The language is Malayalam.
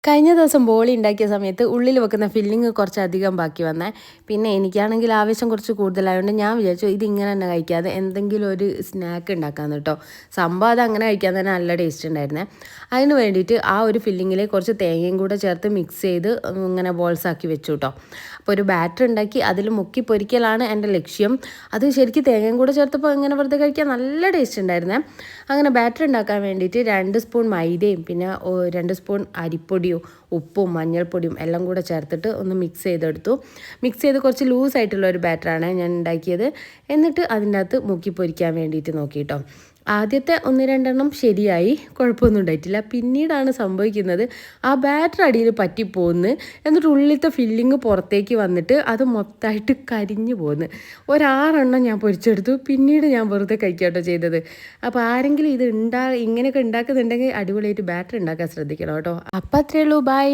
കഴിഞ്ഞ ദിവസം ബോളി ഉണ്ടാക്കിയ സമയത്ത് ഉള്ളിൽ വെക്കുന്ന ഫില്ലിങ് കുറച്ചധികം ബാക്കി വന്നേ. പിന്നെ എനിക്കാണെങ്കിൽ ആവേശം കുറച്ച് കൂടുതലായതുകൊണ്ട് ഞാൻ വിചാരിച്ചു ഇതിങ്ങനെ തന്നെ കഴിക്കാതെ എന്തെങ്കിലും ഒരു സ്നാക്ക് ഉണ്ടാക്കാമെന്ന് കേട്ടോ. സംഭവം അത് അങ്ങനെ കഴിക്കാൻ തന്നെ നല്ല ടേസ്റ്റ് ഉണ്ടായിരുന്നേ. അതിന് വേണ്ടിയിട്ട് ആ ഒരു ഫില്ലിങ്ങിൽ കുറച്ച് തേങ്ങയും കൂടെ ചേർത്ത് മിക്സ് ചെയ്ത് ഇങ്ങനെ ബോൾസ് ആക്കി വെച്ചു കേട്ടോ. അപ്പോൾ ഒരു ബാറ്റർ ഉണ്ടാക്കി അതിൽ മുക്കി പൊരിക്കലാണ് എൻ്റെ ലക്ഷ്യം. അത് ശരിക്കും തേങ്ങയും കൂടെ ചേർത്തപ്പോൾ ഇങ്ങനെ വെറുതെ കഴിക്കാൻ നല്ല ടേസ്റ്റ് ഉണ്ടായിരുന്നേ. അങ്ങനെ ബാറ്റർ ഉണ്ടാക്കാൻ വേണ്ടിയിട്ട് 2 സ്പൂൺ മൈദയും പിന്നെ 2 സ്പൂൺ അരിപ്പൊടിയും ഉപ്പും മഞ്ഞൾപ്പൊടിയും എല്ലാം കൂടെ ചേർത്തിട്ട് ഒന്ന് മിക്സ് ചെയ്തെടുത്തു. മിക്സ് ചെയ്ത് കുറച്ച് ലൂസായിട്ടുള്ള ഒരു ബാറ്ററാണ് ഞാൻ ഉണ്ടാക്കിയത്. എന്നിട്ട് അതിൻ്റെ അകത്ത് മുക്കി പൊരിക്കാൻ വേണ്ടിയിട്ട് നോക്കിയിട്ടോ. ആദ്യത്തെ 1-2 ശരിയായി, കുഴപ്പമൊന്നും ഉണ്ടായിട്ടില്ല. പിന്നീടാണ് സംഭവിക്കുന്നത്, ആ ബാറ്റർ അടിയിൽ പറ്റിപ്പോകുന്നു. എന്നിട്ട് ഉള്ളിലത്തെ ഫില്ലിങ് പുറത്തേക്ക് വന്നിട്ട് അത് മൊത്തമായിട്ട് കരിഞ്ഞു പോകുന്നു. 6 ഞാൻ പൊരിച്ചെടുത്തു. പിന്നീട് ഞാൻ വെറുതെ കഴിക്കാട്ടോ ചെയ്തത്. അപ്പോൾ ആരെങ്കിലും ഇത് ഇങ്ങനെയൊക്കെ ഉണ്ടാക്കുന്നുണ്ടെങ്കിൽ അടിപൊളിയായിട്ട് ബാറ്റർ ഉണ്ടാക്കാൻ ശ്രദ്ധിക്കണം കേട്ടോ. അപ്പം അത്രയേ ഉള്ളൂ. ബൈ.